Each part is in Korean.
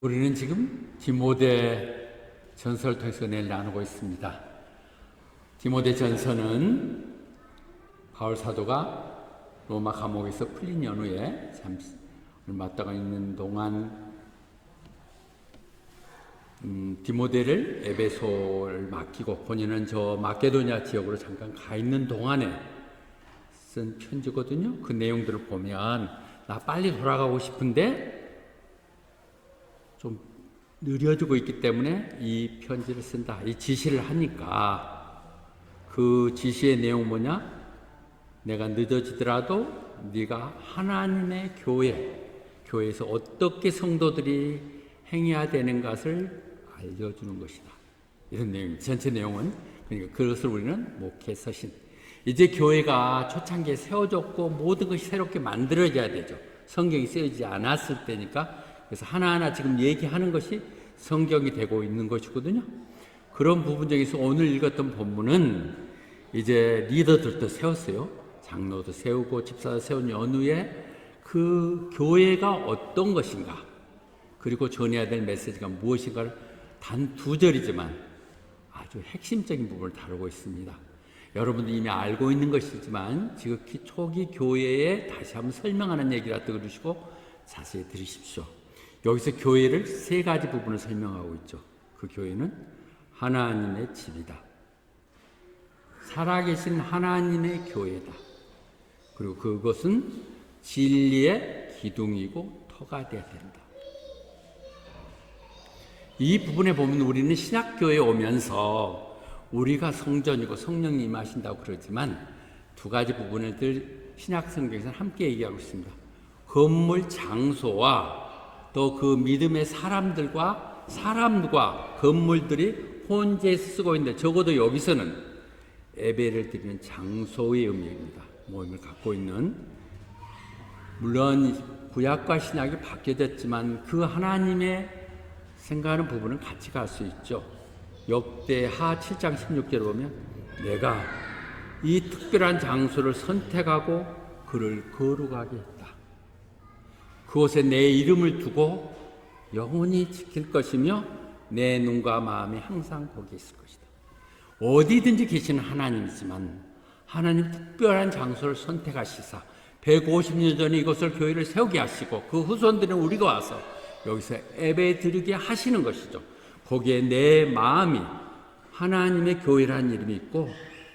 우리는 지금 디모데 전서를 통해서 은혜를 나누고 있습니다. 디모데 전서는 바울 사도가 로마 감옥에서 풀린 연후에 잠시 얼마 있다가 있는 동안 디모데를 에베소를 맡기고 본인은 저 마케도니아 지역으로 잠깐 가 있는 동안에 쓴 편지거든요. 그 내용들을 보면 나 빨리 돌아가고 싶은데 좀 느려지고 있기 때문에 이 편지를 쓴다. 이 지시를 하니까 그 지시의 내용 뭐냐? 내가 늦어지더라도 네가 하나님의 교회에서 어떻게 성도들이 행해야 되는 것을 알려주는 것이다. 이런 내용, 전체 내용은 그러니까 그것을 우리는 목회 서신. 이제 교회가 초창기에 세워졌고 모든 것이 새롭게 만들어져야 되죠. 성경이 쓰여지지 않았을 때니까. 그래서 하나하나 지금 얘기하는 것이 성경이 되고 있는 것이거든요. 그런 부분 중에서 오늘 읽었던 본문은 이제 리더들도 세웠어요. 장로도 세우고 집사도 세운 연후에 그 교회가 어떤 것인가, 그리고 전해야 될 메시지가 무엇인가를 단 2절이지만 아주 핵심적인 부분을 다루고 있습니다. 여러분도 이미 알고 있는 것이지만 지극히 초기 교회에 다시 한번 설명하는 얘기라 들으시고 자세히 들으십시오. 여기서 교회를 3가지 부분을 설명하고 있죠. 그 교회는 하나님의 집이다. 살아계신 하나님의 교회다. 그리고 그것은 진리의 기둥이고 터가 되어야 된다. 이 부분에 보면 우리는 신약교회에 오면서 우리가 성전이고 성령이 임하신다고 그러지만 2가지 부분을 늘 신약성경에서 함께 얘기하고 있습니다. 건물 장소와 또 그 믿음의 사람과 건물들이 혼재해서 쓰고 있는데 적어도 여기서는 예배를 드리는 장소의 의미입니다. 모임을 갖고 있는, 물론 구약과 신약이 바뀌어졌지만 그 하나님의 생각하는 부분은 같이 갈 수 있죠. 역대하 7장 16절을 보면 내가 이 특별한 장소를 선택하고 그를 거룩하게 했다. 그곳에 내 이름을 두고 영원히 지킬 것이며 내 눈과 마음이 항상 거기에 있을 것이다. 어디든지 계시는 하나님이지만 하나님 특별한 장소를 선택하시사 150년 전에 이곳을 교회를 세우게 하시고 그 후손들은 우리가 와서 여기서 예배 드리게 하시는 것이죠. 거기에 내 마음이 하나님의 교회라는 이름이 있고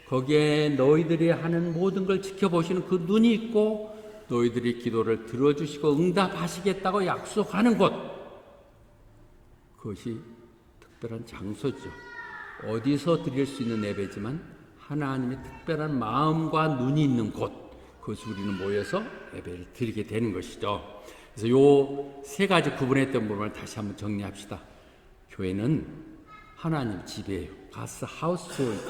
거기에 너희들이 하는 모든 걸 지켜보시는 그 눈이 있고 너희들이 기도를 들어주시고 응답하시겠다고 약속하는 곳, 그것이 특별한 장소죠. 어디서 드릴 수 있는 예배지만 하나님의 특별한 마음과 눈이 있는 곳, 그것을 우리는 모여서 예배를 드리게 되는 것이죠. 그래서 요 3가지 구분했던 부분을 다시 한번 정리합시다. 교회는 하나님 집이에요. 가스 하우스홀드.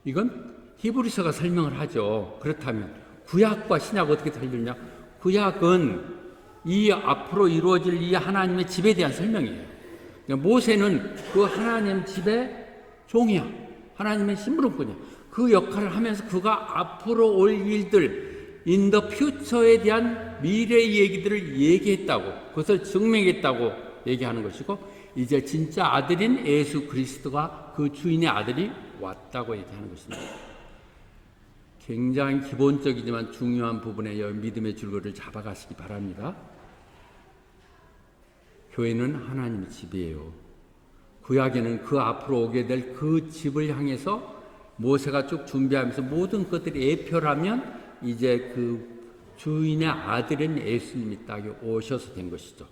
이건 히브리서가 설명을 하죠. 그렇다면 구약과 신약 어떻게 다르냐? 구약은 이 앞으로 이루어질 이 하나님의 집에 대한 설명이에요. 그러니까 모세는 그 하나님 집의 종이야. 하나님의 심부름꾼이야. 그 역할을 하면서 그가 앞으로 올 일들, in the future에 대한 미래의 얘기들을 얘기했다고, 그것을 증명했다고 얘기하는 것이고, 이제 진짜 아들인 예수 그리스도가 그 주인의 아들이 왔다고 얘기하는 것입니다. 굉장히 기본적이지만 중요한 부분에 믿음의 줄거리를 잡아가시기 바랍니다. 교회는 하나님의 집이에요. 구약에는 그 앞으로 오게 될 그 집을 향해서 모세가 쭉 준비하면서 모든 것들이 예표라면 이제 그 주인의 아들인 예수님이 딱 오셔서 된 것이죠.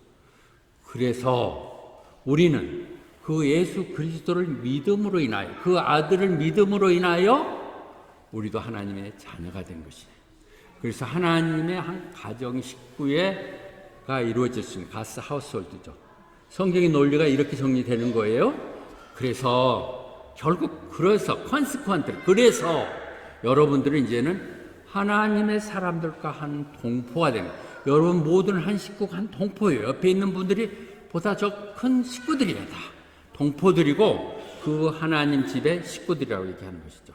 그래서 우리는 그 예수 그리스도를 믿음으로 인하여, 그 아들을 믿음으로 인하여 우리도 하나님의 자녀가 된 것이에요. 그래서 하나님의 한 가정 식구가 이루어졌습니다. 가스 하우스홀드죠. 성경의 논리가 이렇게 정리되는 거예요. 그래서 결국 그래서 여러분들은 이제는 하나님의 사람들과 한 동포가 되는 거예요. 여러분 모두는 한 식구가 한 동포예요. 옆에 있는 분들이 보다 저 큰 식구들이에요. 다 동포들이고 그 하나님 집의 식구들이라고 얘기하는 것이죠.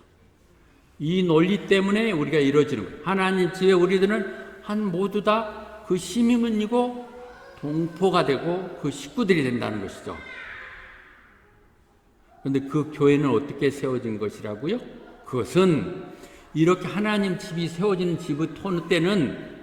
이 논리 때문에 우리가 이루어지는 거예요. 하나님 집에 우리들은 한 모두 다 그 시민이고 동포가 되고 그 식구들이 된다는 것이죠. 그런데 그 교회는 어떻게 세워진 것이라고요? 그것은 이렇게 하나님 집이 세워지는 집의 때는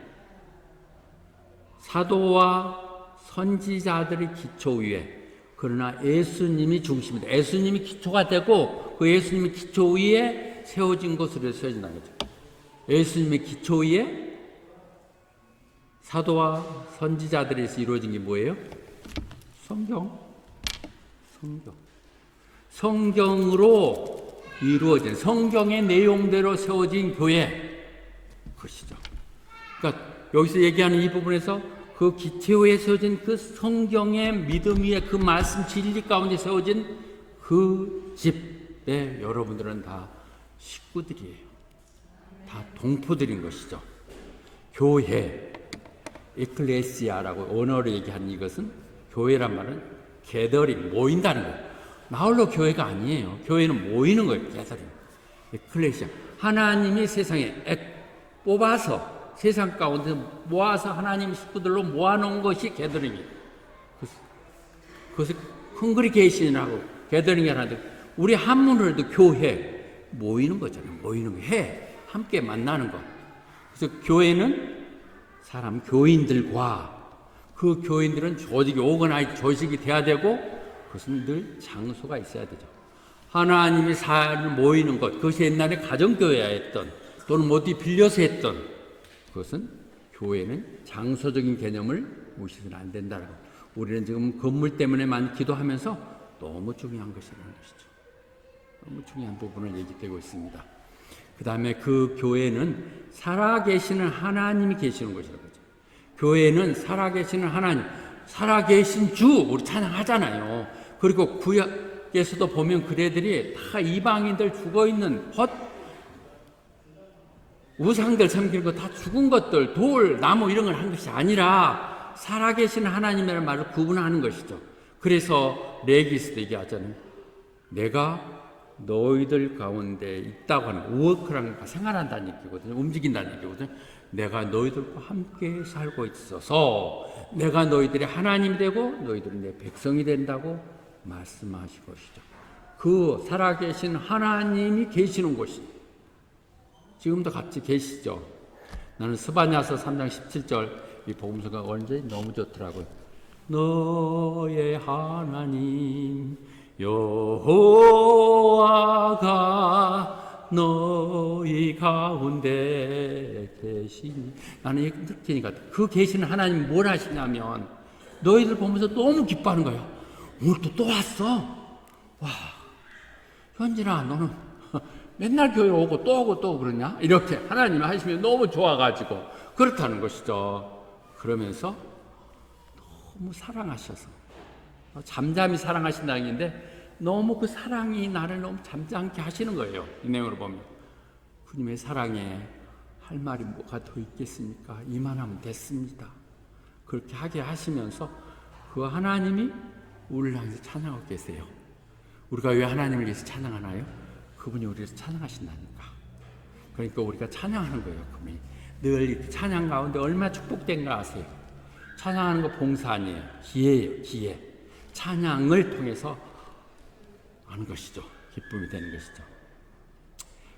사도와 선지자들의 기초 위에, 그러나 예수님이 중심이다. 예수님이 기초가 되고 그 예수님의 기초 위에 세워진 것으로 세워진다는 거죠. 예수님의 기초 위에 사도와 선지자들에서 이루어진 게 뭐예요? 성경. 성경으로 이루어진, 성경의 내용대로 세워진 교회, 그것이죠. 그러니까 여기서 얘기하는 이 부분에서 그 기초에 세워진 그 성경의 믿음 위에 그 말씀 진리 가운데 세워진 그 집에 여러분들은 다 식구들이에요. 다 동포들인 것이죠. 교회, 에클레시아라고 언어로 얘기하는 이것은, 교회란 말은 게더링, 모인다는 거예요. 나홀로 교회가 아니에요. 교회는 모이는 거예요. 게더링. 에클레시아. 하나님이 세상에 뽑아서 세상 가운데 모아서 하나님 식구들로 모아놓은 것이 게더링이에요. 그것을 콩그리게이션이라고 게더링이 하는데, 우리 한문으로도 교회, 모이는 거잖아요. 모이는 거. 함께 만나는 거. 그래서 교회는 사람, 교인들과 그 교인들은 조직이 오거나이즈 조직이 돼야 되고, 그것은 늘 장소가 있어야 되죠. 하나님이 사람을 모이는 것, 그것이 옛날에 가정교회였던 또는 어디 빌려서 했던, 그것은 교회는 장소적인 개념을 무시해서는 안 된다는 것. 우리는 지금 건물 때문에만 기도하면서 너무 중요한 것이라는 것이죠. 너무 중요한 부분을 얘기되고 있습니다. 그 다음에 그 교회는 살아계시는 하나님이 계시는 것이라고 하죠. 교회는 살아계시는 하나님, 살아계신 주, 우리 찬양하잖아요. 그리고 구약에서도 보면 그대들이 다 이방인들 죽어있는 우상들 섬기는 거 다 죽은 것들, 돌, 나무 이런 걸 한 것이 아니라 살아계신 하나님이라는 말을 구분하는 것이죠. 그래서 레기스도 얘기하잖아요. 내가 너희들 가운데 있다고 하는, 워크라는 거 생활한다는 얘기거든요. 움직인다는 얘기거든요. 내가 너희들과 함께 살고 있어서 내가 너희들의 하나님이 되고 너희들은 내 백성이 된다고 말씀하신 것이죠. 그 살아계신 하나님이 계시는 곳이 지금도 같이 계시죠. 나는 스바냐서 3장 17절 이 복음서가 언제 너무 좋더라고요. 너의 하나님 여호와가 너희 가운데 계시니. 나는 이렇게 느끼니까 그 계시는 하나님이 뭘 하시냐면 너희들 보면서 너무 기뻐하는 거야. 오늘 또 왔어. 와, 현진아 너는 맨날 교회 오고 또 오고 또 그러냐? 이렇게 하나님이 하시면 너무 좋아가지고 그렇다는 것이죠. 그러면서 너무 사랑하셔서, 잠잠히 사랑하신다는 얘기인데 너무 그 사랑이 나를 너무 잠잠케 하시는 거예요. 이 내용으로 보면 주님의 사랑에 할 말이 뭐가 더 있겠습니까? 이만하면 됐습니다. 그렇게 하게 하시면서 그 하나님이 우리를 향해서 찬양하고 계세요. 우리가 왜 하나님을 위해서 찬양하나요? 그분이 우리를 위해서 찬양하신다니까. 그러니까 우리가 찬양하는 거예요. 그분이 늘 찬양 가운데 얼마나 축복된가 아세요? 찬양하는 거 봉사 아니에요. 기회예요. 기회. 찬양을 통해서 하는 것이죠. 기쁨이 되는 것이죠.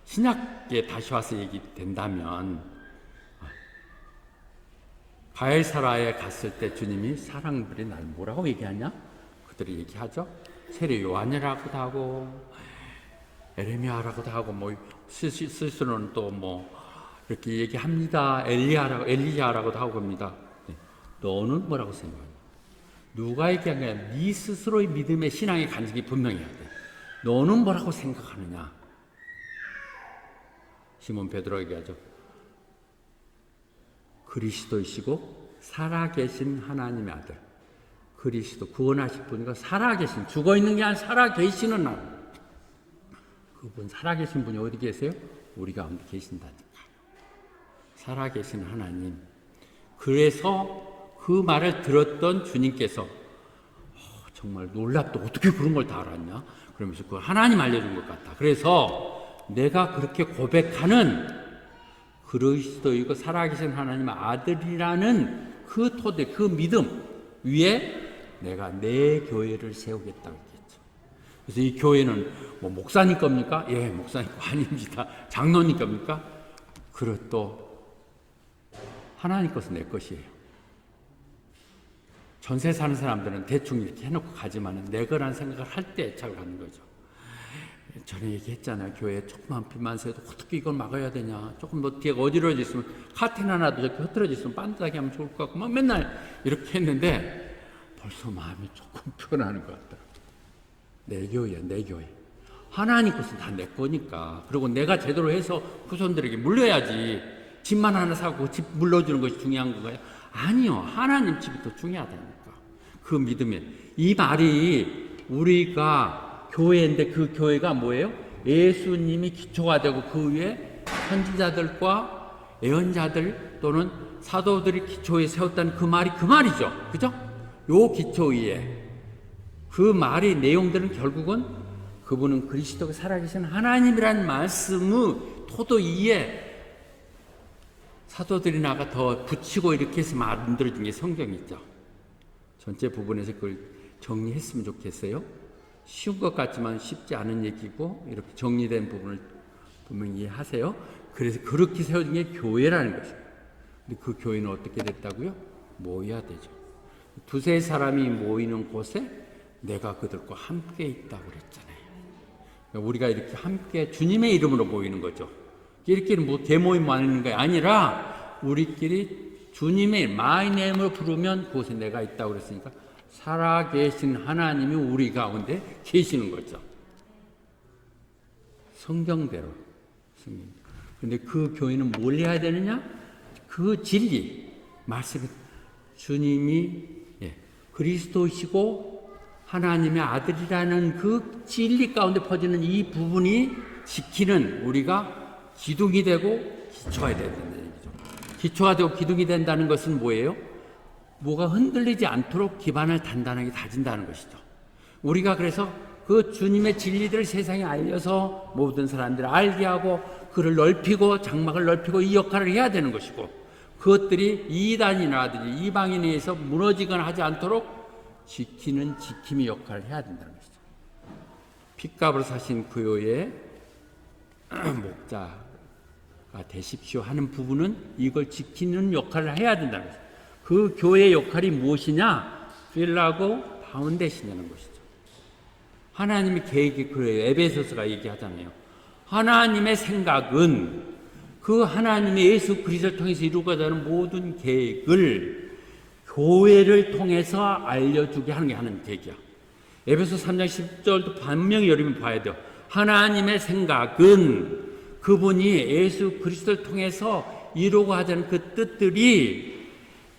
신약에 다시 와서 얘기된다면 가이사라에 갔을 때 주님이 사랑들이 날 뭐라고 얘기하냐? 그들이 얘기하죠. 세례 요한이라고도 하고 에레미야라고도 하고 뭐 스스로는 또 뭐 이렇게 얘기합니다. 엘리야라고도 하고 합니다. 네. 너는 뭐라고 생각하냐? 누가 얘기한 거야? 네 스스로의 믿음의 신앙의 간증이 분명해야 돼. 너는 뭐라고 생각하느냐? 시몬 베드로가 얘기하죠. 그리스도이시고 살아계신 하나님의 아들. 그리스도 구원하실 분과 살아계신, 죽어있는 게 아니라 살아계시는 하나님. 그분 살아계신 분이 어디 계세요? 우리 가운데 계신다니까. 살아계신 하나님. 그래서 그 말을 들었던 주님께서 정말 놀랍다. 어떻게 그런 걸 다 알았냐? 그러면서 그걸 하나님 알려준 것 같다. 그래서 내가 그렇게 고백하는 그리스도이고 살아계신 하나님의 아들이라는 그 토대, 그 믿음, 위에 내가 내 교회를 세우겠다고 했겠죠. 그래서 이 교회는 뭐 목사님 겁니까? 예, 목사님 거 아닙니다. 장로님 겁니까? 그것도 하나님 것은 내 것이에요. 전세 사는 사람들은 대충 이렇게 해놓고 가지만은 내 거란 생각을 할 때 애착을 갖는 거죠. 전에 얘기했잖아요. 교회에 조그만 비만 새도 어떻게 이걸 막아야 되냐. 조금 더 뒤에 어지러져 있으면 카텐 하나도 저렇게 흐트러져 있으면 반듯하게 하면 좋을 것 같고 막 맨날 이렇게 했는데 벌써 마음이 조금 변하는 것 같다. 내 교회야, 내 교회. 하나님 것은 다 내 거니까. 그리고 내가 제대로 해서 후손들에게 물려야지. 집만 하나 사고 집 물려주는 것이 중요한 건가요? 아니요. 하나님 집이 더 중요하다니까. 그 믿음에. 이 말이 우리가 교회인데 그 교회가 뭐예요? 예수님이 기초가 되고 그 위에 선지자들과 예언자들 또는 사도들이 기초에 세웠다는 그 말이 그 말이죠. 그죠? 요 기초 위에. 그 말의 내용들은 결국은 그분은 그리스도가 살아계신 하나님이라는 말씀의 토도 위에 사도들이 나가 더 붙이고 이렇게 해서 만들어진 게 성경이죠. 전체 부분에서 그걸 정리했으면 좋겠어요. 쉬운 것 같지만 쉽지 않은 얘기고 이렇게 정리된 부분을 분명히 이해하세요. 그래서 그렇게 세워진 게 교회라는 것입니다. 근데 그 교회는 어떻게 됐다고요? 모여야 되죠. 두세 사람이 모이는 곳에 내가 그들과 함께 있다고 그랬잖아요. 그러니까 우리가 이렇게 함께 주님의 이름으로 모이는 거죠. 이렇게 뭐 대모임 모이는 게 아니라 우리끼리 주님의 마이 네임으로 부르면 그곳에 내가 있다고 그랬으니까 살아계신 하나님이 우리 가운데 계시는 거죠. 성경대로. 그런데 그 교회는 뭘 해야 되느냐? 그 진리, 말씀, 주님이 그리스도이시고 하나님의 아들이라는 그 진리 가운데 퍼지는 이 부분이 지키는 우리가 기둥이 되고 기초가 돼야 된다는 얘기죠. 기초가 되고 기둥이 된다는 것은 뭐예요? 뭐가 흔들리지 않도록 기반을 단단하게 다진다는 것이죠. 우리가 그래서 그 주님의 진리들을 세상에 알려서 모든 사람들을 알게 하고 그를 넓히고 장막을 넓히고 이 역할을 해야 되는 것이고 그것들이 이단이라든지 이방인에 의해서 무너지거나 하지 않도록 지키는 지킴이 역할을 해야 된다는 것이죠. 핏값으로 사신 그 교회의 목자가 되십시오 하는 부분은 이걸 지키는 역할을 해야 된다는 것이죠. 그 교회의 역할이 무엇이냐? 필라고 파운데이션이라는 것이죠. 하나님의 계획이 그래요. 에베소서가 얘기하잖아요. 하나님의 생각은 그 하나님의 예수 그리스도를 통해서 이루고자 하는 모든 계획을 교회를 통해서 알려주게 하는 게 하나님 계획이야. 에베소 3장 10절도 반명히 여러분 봐야 돼요. 하나님의 생각은 그분이 예수 그리스도를 통해서 이루고자 하는 그 뜻들이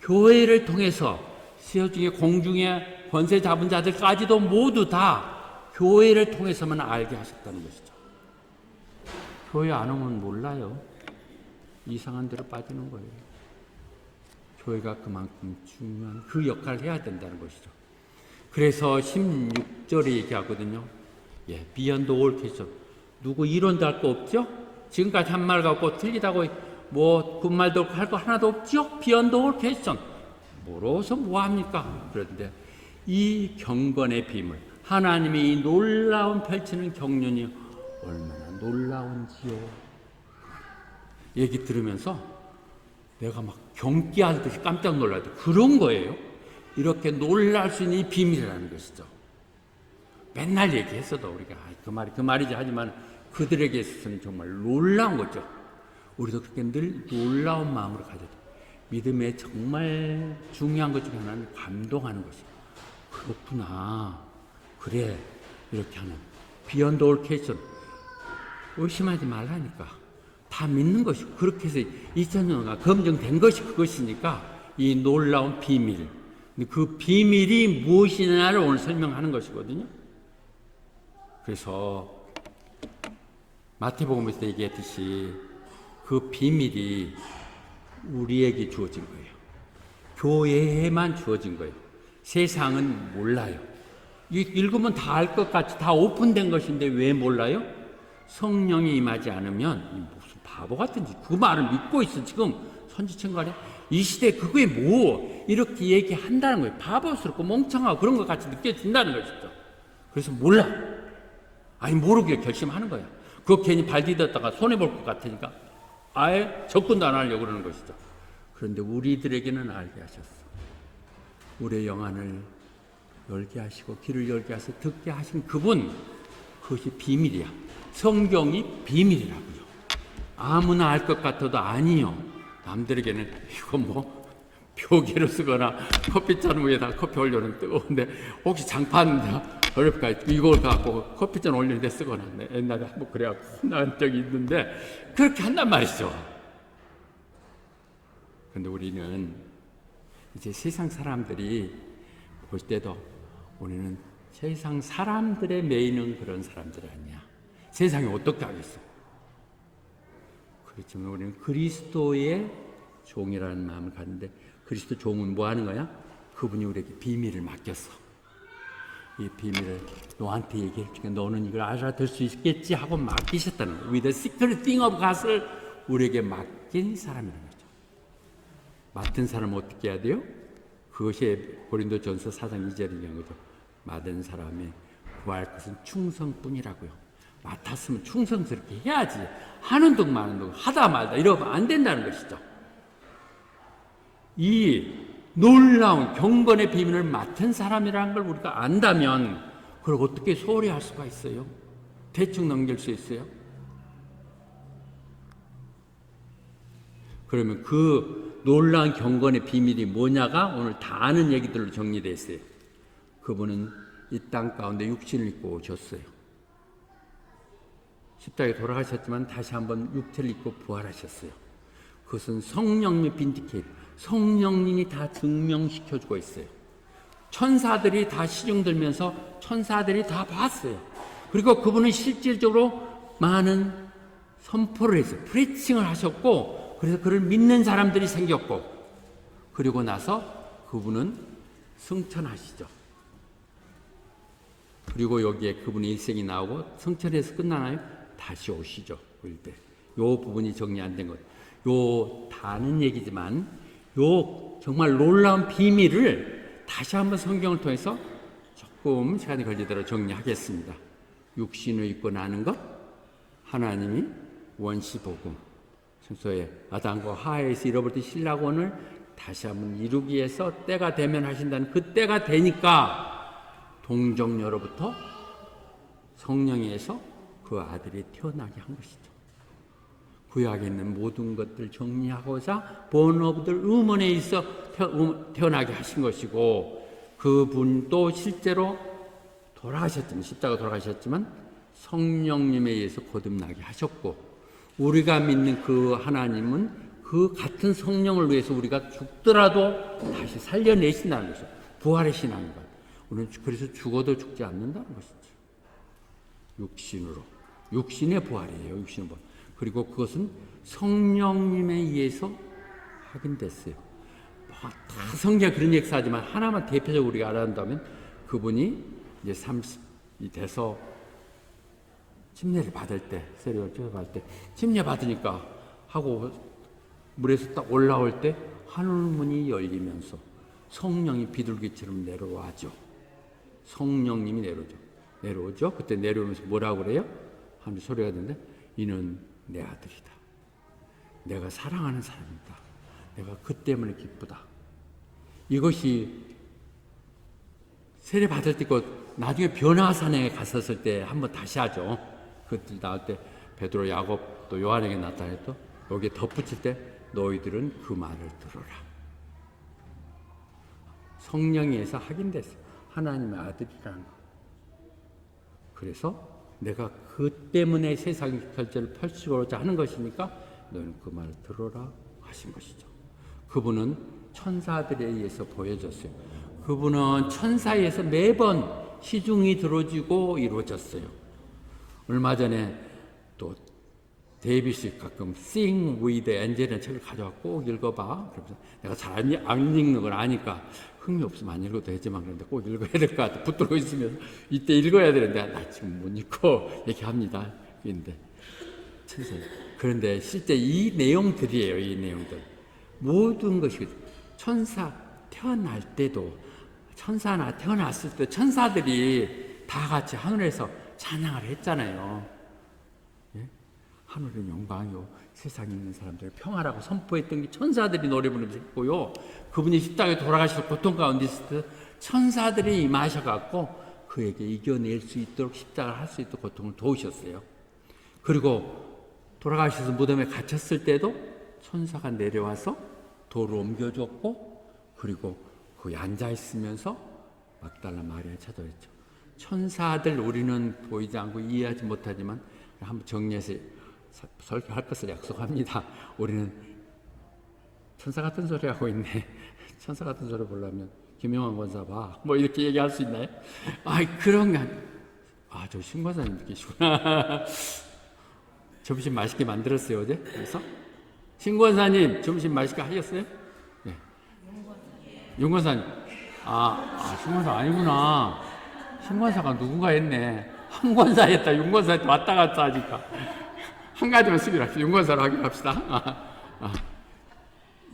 교회를 통해서 세상의 공중의 권세 잡은 자들까지도 모두 다 교회를 통해서만 알게 하셨다는 것이죠. 교회 안 오면 몰라요. 이상한 데로 빠지는 거예요. 교회가 그만큼 중요한 그 역할을 해야 된다는 것이죠. 그래서 16절에 얘기하거든요. Beyond all question. 누구 이론도 할 거 없죠? 지금까지 한 말 갖고 틀리다고 뭐 군말도 할 거 하나도 없죠? Beyond all question. 뭐로서 뭐합니까? 그런데 이 경건의 비밀, 하나님이 이 놀라운 펼치는 경륜이 얼마나 놀라운지요. 얘기 들으면서 내가 막 경기하듯이 깜짝 놀라도 그런 거예요. 이렇게 놀랄 수 있는 이 비밀이라는 것이죠. 맨날 얘기했어도 우리가 그 말이지 하지만 그들에게 있어서는 정말 놀라운 거죠. 우리도 그렇게 늘 놀라운 마음으로 가져야 돼요. 믿음의 정말 중요한 것 중에 하나는 감동하는 것이에요. 그렇구나. 그래. 이렇게 하는. Beyond all question. 의심하지 말라니까. 다 믿는 것이고 그렇게 해서 2000년간 검증된 것이 그것이니까 이 놀라운 비밀. 그 비밀이 무엇이냐를 오늘 설명하는 것이거든요. 그래서 마태복음에서 얘기했듯이 그 비밀이 우리에게 주어진 거예요. 교회에만 주어진 거예요. 세상은 몰라요. 읽으면 다 알 것 같이 다 오픈된 것인데 왜 몰라요? 성령이 임하지 않으면 무슨 바보 같은지 그 말을 믿고 있어. 지금 선지청가래 이 시대에 그게 뭐 이렇게 얘기한다는 거예요. 바보스럽고 멍청하고 그런 것 같이 느껴진다는 것이죠. 그래서 몰라. 아니 모르길 결심하는 거야. 그거 괜히 발 디뎠다가 손해볼 것 같으니까 아예 접근도 안 하려고 그러는 것이죠. 그런데 우리들에게는 알게 하셨어. 우리의 영안을 열게 하시고 귀를 열게 하셔서 듣게 하신 그분, 그것이 비밀이야. 성경이 비밀이라고요. 아무나 알 것 같아도 아니요. 남들에게는 이거 뭐 표기로 쓰거나 커피잔 위에다 커피 올려놓으면 뜨거운데 혹시 장판 어렵까 이걸 갖고 커피잔 올리는데 쓰거나 옛날에 한번 그래갖고 혼난 적이 있는데 그렇게 한단 말이죠. 그런데 우리는 이제 세상 사람들이 볼 때도 우리는 세상 사람들의 매이는 그런 사람들이 아니야. 세상이 어떻게 하겠어? 그렇지만 우리는 그리스도의 종이라는 마음을 갖는데 그리스도 종은 뭐 하는 거야? 그분이 우리에게 비밀을 맡겼어. 이 비밀을 너한테 얘기해 주니까 너는 이걸 알아들 수 있겠지 하고 맡기셨다는 거예요. With the secret thing of God을 우리에게 맡긴 사람이라는 거죠. 맡은 사람은 어떻게 해야 돼요? 그것이 고린도전서 4장 2절에 얘기한 거죠. 맡은 사람이 구할 것은 충성뿐이라고요. 맡았으면 충성스럽게 해야지. 하는 둥 마는 둥 하다 말다 이러면 안 된다는 것이죠. 이 놀라운 경건의 비밀을 맡은 사람이라는 걸 우리가 안다면 그걸 어떻게 소홀히 할 수가 있어요? 대충 넘길 수 있어요? 그러면 그 놀라운 경건의 비밀이 뭐냐가 오늘 다 아는 얘기들로 정리되어 있어요. 그분은 이 땅 가운데 육신을 입고 오셨어요. 십자가에 돌아가셨지만 다시 한번 육체를 입고 부활하셨어요. 그것은 성령님의 빈디케이트, 성령님이 다 증명시켜주고 있어요. 천사들이 다 시중 들면서 천사들이 다 봤어요. 그리고 그분은 실질적으로 많은 선포를 했어요. 프리칭을 하셨고 그래서 그를 믿는 사람들이 생겼고 그리고 나서 그분은 승천하시죠. 그리고 여기에 그분의 일생이 나오고 승천해서 끝나나요? 다시 오시죠. 올 때. 요 부분이 정리 안 된 것. 요 다는 얘기지만 요 정말 놀라운 비밀을 다시 한번 성경을 통해서 조금 시간이 걸리도록 정리하겠습니다. 육신을 입고 나는 것, 하나님이 원시복음, 순서에 아담과 하와에서 잃어버린 신라권을 다시 한번 이루기 위해서 때가 되면 하신다는 그 때가 되니까 동정녀로부터 성령에서 그 아들이 태어나게 한 것이죠. 구약에 있는 모든 것들 정리하고자 born of the woman에 있어 태어나게 하신 것이고 그분도 실제로 돌아가셨지만 십자가 돌아가셨지만 성령님에 의해서 거듭나게 하셨고 우리가 믿는 그 하나님은 그 같은 성령을 위해서 우리가 죽더라도 다시 살려내신다는 것이죠. 부활의 신앙인 것. 우리는 그래서 죽어도 죽지 않는다는 것이죠. 육신으로. 육신의 부활이에요. 육신의 부활. 그리고 그것은 성령님에 의해서 확인됐어요. 다 성경 그런 역사하지만 하나만 대표적으로 우리가 알아야 한다면 그분이 이제 30이 돼서 침례를 받을 때, 세례를 받을 때 침례 받으니까 하고 물에서 딱 올라올 때 하늘문이 열리면서 성령이 비둘기처럼 내려와죠. 성령님이 내려오죠. 그때 내려오면서 뭐라고 그래요? 하늘 소리가 듣는데 이는 내 아들이다. 내가 사랑하는 사람이다. 내가 그 때문에 기쁘다. 이것이 세례 받을 때 그 나중에 변화산에 갔었을 때 한번 다시 하죠. 그때 나올 때 베드로, 야곱 또 요한에게 나타났죠. 여기에 덧붙일 때 너희들은 그 말을 들어라. 성령에서 확인됐어요. 하나님의 아들이라는 거. 그래서 내가 그 때문에 세상의 결제를 펼치고자 하는 것이니까 너는 그 말을 들어라 하신 것이죠. 그분은 천사들에 의해서 보여졌어요. 그분은 천사에 의해서 매번 시중이 들어지고 이루어졌어요. 얼마 전에 또 데이빗이 가끔 Sing with Angel이라는 책을 가져와 꼭 읽어봐. 그러면서 내가 잘 안 읽는 걸 아니까 흥미 없으면 안 읽어도 되지만 그런데 꼭 읽어야 될 것 같아. 붙들고 있으면서 이때 읽어야 되는데 나 지금 못 읽고 얘기합니다. 그런데 실제 이 내용들이에요. 이 내용들. 모든 것이 천사 태어날 때도 천사나 태어났을 때 천사들이 다 같이 하늘에서 찬양을 했잖아요. 예? 하늘은 영광이요 세상에 있는 사람들 평화라고 선포했던 게 천사들이 노래 부르면서 했고요. 그분이 십자가에 돌아가셔서 고통 가운데 있을 때 천사들이 임하셔갖고 그에게 이겨낼 수 있도록 십자가를 할 수 있도록 고통을 도우셨어요. 그리고 돌아가셔서 무덤에 갇혔을 때도 천사가 내려와서 돌을 옮겨줬고 그리고 거기 앉아있으면서 막달라 마리아 찾아왔죠. 천사들 우리는 보이지 않고 이해하지 못하지만 한번 정리해서 설교할 것을 약속합니다. 우리는 천사 같은 소리 하고 있네. 천사 같은 소리 보려면 김영환 권사 봐. 뭐 이렇게 얘기할 수 있나요? 그런 거 저 신권사님 계시구나. 점심 맛있게 만들었어요 어제. 그래서 신권사님 점심 맛있게 하셨어요? 네. 윤권사님. 신권사 아니구나. 신권사가 누군가 했네. 한권사 했다. 윤권사 했다. 왔다 갔다 하니까. 한 가지만 쓰기로 합시다. 윤권사로 하기로 합시다.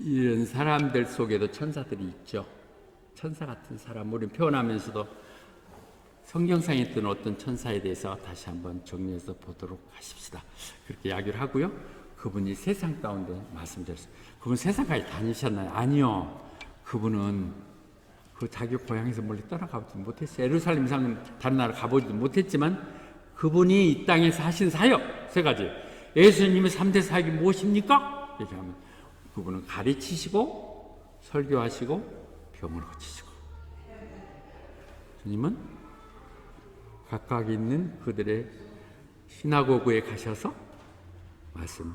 이런 사람들 속에도 천사들이 있죠. 천사 같은 사람, 우리는 표현하면서도 성경상에 있던 어떤 천사에 대해서 다시 한번 정리해서 보도록 하십시다. 그렇게 이야기를 하고요. 그분이 세상 가운데 말씀드렸어요. 그분 세상까지 다니셨나요? 아니요. 그분은 그 자기 고향에서 멀리 떠나가보지 못했어요. 예루살렘 이상은 다른 나라 가보지도 못했지만 그분이 이 땅에서 하신 사역 세 가지. 예수님의 3대 사역이 무엇입니까? 얘기하면 그분은 가르치시고 설교하시고 병을 고치시고 주님은 각각 있는 그들의 시나고그에 가셔서 말씀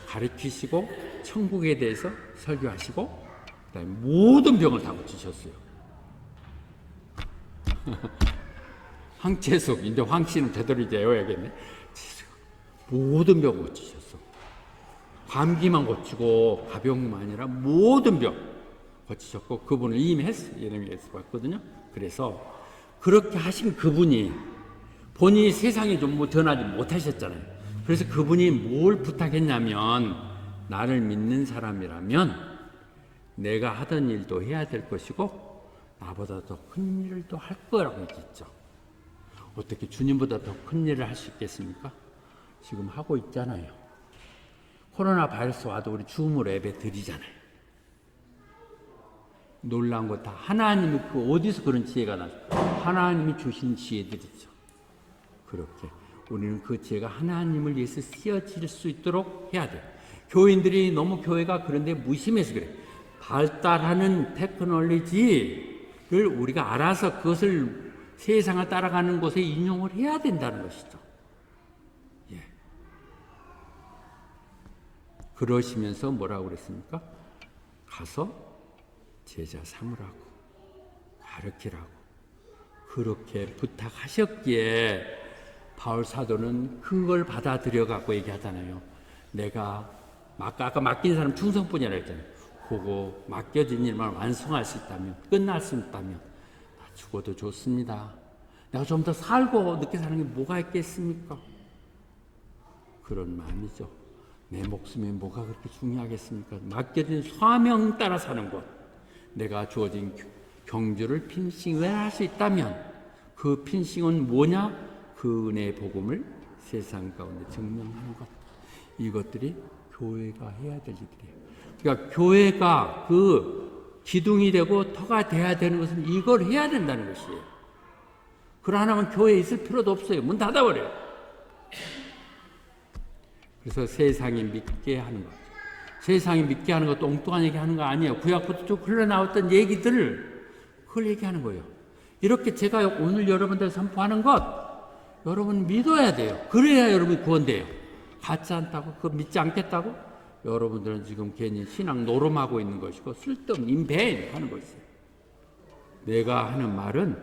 가르치시고 천국에 대해서 설교하시고 그다음에 모든 병을 다 고치셨어요. 황채숙 이제 황씨는 제대로 이제 외워야겠네. 모든 병을 고치셨어. 감기만 고치고 가병만 아니라 모든 병 고치셨고 그분을 임했어요. 예레미야에서 봤거든요. 그래서 그렇게 하신 그분이 본인이 세상에 좀 전하지 못하셨잖아요. 그래서 그분이 뭘 부탁했냐면 나를 믿는 사람이라면 내가 하던 일도 해야 될 것이고 나보다 더 큰 일을 또 할 거라고 얘기했죠. 어떻게 주님보다 더 큰 일을 할 수 있겠습니까? 지금 하고 있잖아요. 코로나 바이러스 와도 우리 줌으로 예배 드리잖아요. 놀라운 거 다 하나님이 어디서 그런 지혜가 나죠? 하나님이 주신 지혜들이죠. 그렇게 우리는 그 지혜가 하나님을 위해서 쓰여질 수 있도록 해야 돼요. 교인들이 너무 교회가 그런데 무심해서 그래. 발달하는 테크놀로지를 우리가 알아서 그것을 세상을 따라가는 곳에 인용을 해야 된다는 것이죠. 예. 그러시면서 뭐라고 그랬습니까? 가서 제자 삼으라고 가르치라고 그렇게 부탁하셨기에 바울 사도는 그걸 받아들여 갖고 얘기하잖아요. 내가 아까 맡긴 사람 충성뿐이라 했잖아요. 그거 맡겨진 일만 완성할 수 있다면 끝날 수 있다면 나 죽어도 좋습니다. 내가 좀 더 살고 늦게 사는 게 뭐가 있겠습니까? 그런 마음이죠. 내 목숨이 뭐가 그렇게 중요하겠습니까? 맡겨진 사명 따라 사는 것. 내가 주어진 경주를 핀싱할 수 있다면 그 핀싱은 뭐냐? 그 은혜의 복음을 세상 가운데 증명하는 것. 이것들이 교회가 해야 될 일들이에요. 그러니까 교회가 그 기둥이 되고 터가 돼야 되는 것은 이걸 해야 된다는 것이에요. 그러나면 교회에 있을 필요도 없어요. 문 닫아버려요. 그래서 세상이 믿게 하는 거죠. 세상이 믿게 하는 것도 엉뚱한 얘기 하는 거 아니에요. 구약부터 쭉 흘러나왔던 얘기들을 그걸 얘기하는 거예요. 이렇게 제가 오늘 여러분들 선포하는 것 여러분 믿어야 돼요. 그래야 여러분이 구원돼요. 같지 않다고 그거 믿지 않겠다고 여러분들은 지금 괜히 신앙 노름하고 있는 것이고 쓸데없는 인벤 하는 것이에요. 내가 하는 말은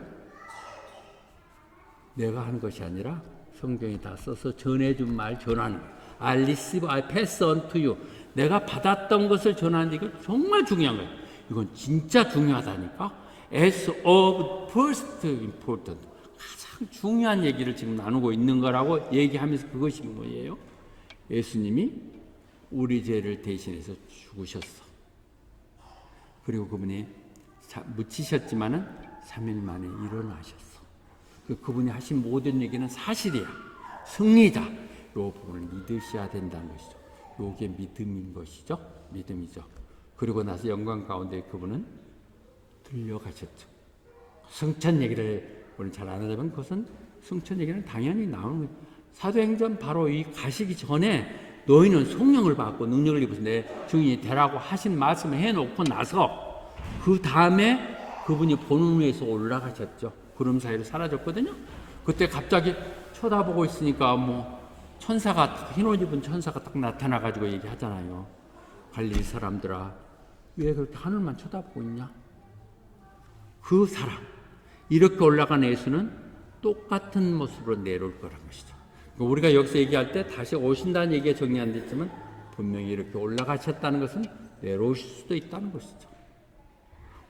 내가 하는 것이 아니라 성경이 다 써서 전해준 말 전하는 거예요. I receive, I pass on to you. 내가 받았던 것을 전하는데 이거 정말 중요한 거예요. 이건 진짜 중요하다니까. As of first important. 가장 중요한 얘기를 지금 나누고 있는 거라고 얘기하면서 그것이 뭐예요? 예수님이 우리 죄를 대신해서 죽으셨어. 그리고 그분이 묻히셨지만은 3일 만에 일어나셨어. 그분이 하신 모든 얘기는 사실이야. 승리자. 요 부분을 믿으셔야 된다는 것이죠. 요게 믿음인 것이죠. 믿음이죠. 그리고 나서 영광 가운데 그분은 들려가셨죠. 승천 얘기를 오늘 잘 안 하자면 그것은 승천 얘기는 당연히 나오는 거예요. 사도행전 바로 이 가시기 전에 너희는 성령을 받고 능력을 입어서 내 증인이 되라고 하신 말씀을 해놓고 나서 그 다음에 그분이 보는 위에서 올라가셨죠. 구름 사이로 사라졌거든요. 그때 갑자기 쳐다보고 있으니까 뭐 천사가 흰옷 입은 천사가 딱 나타나가지고 얘기하잖아요. 갈릴리 사람들아 왜 그렇게 하늘만 쳐다보고 있냐? 그 사람 이렇게 올라간 예수는 똑같은 모습으로 내려올 거란 것이죠. 우리가 여기서 얘기할 때 다시 오신다는 얘기가 정리 안 됐지만 분명히 이렇게 올라가셨다는 것은 내려오실 수도 있다는 것이죠.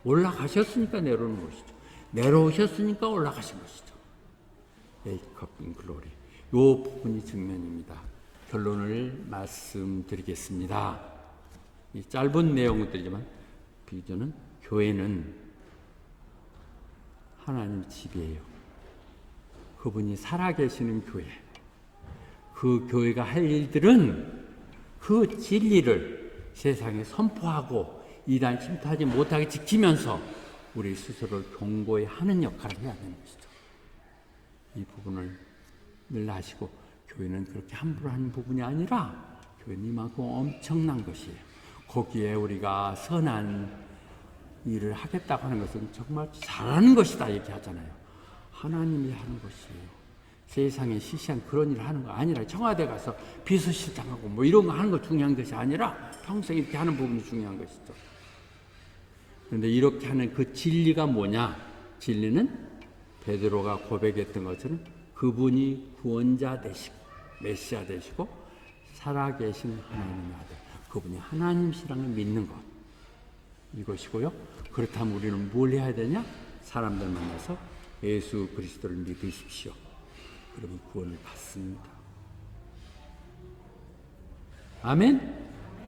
올라가셨으니까 내려오는 것이죠. 내려오셨으니까 올라가신 것이죠. Wake up in glory. 이 부분이 측면입니다. 결론을 말씀드리겠습니다. 이 짧은 내용들이지만 비전은 교회는 하나님 집이에요. 그분이 살아계시는 교회. 그 교회가 할 일들은 그 진리를 세상에 선포하고 이단 침투하지 못하게 지키면서 우리 스스로를 경고해 하는 역할을 해야 되는 것이죠. 이 부분을 늘 아시고 교회는 그렇게 함부로 하는 부분이 아니라 교회는 이만큼 엄청난 것이에요. 거기에 우리가 선한 일을 하겠다고 하는 것은 정말 잘하는 것이다 얘기하잖아요. 하나님이 하는 것이에요. 세상에 시시한 그런 일을 하는 거 아니라 청와대 가서 비서실장하고 뭐 이런 거 하는 거 중요한 것이 아니라 평생 이렇게 하는 부분이 중요한 것이죠. 그런데 이렇게 하는 그 진리가 뭐냐? 진리는 베드로가 고백했던 것처럼 그분이 구원자 되시고 메시아 되시고 살아계신 하나님의 아들, 그분이 하나님이시라는 걸 믿는 것, 이것이고요. 그렇다면 우리는 뭘 해야 되냐? 사람들 만나서 예수 그리스도를 믿으십시오. 그러면 구원을 받습니다. 아멘.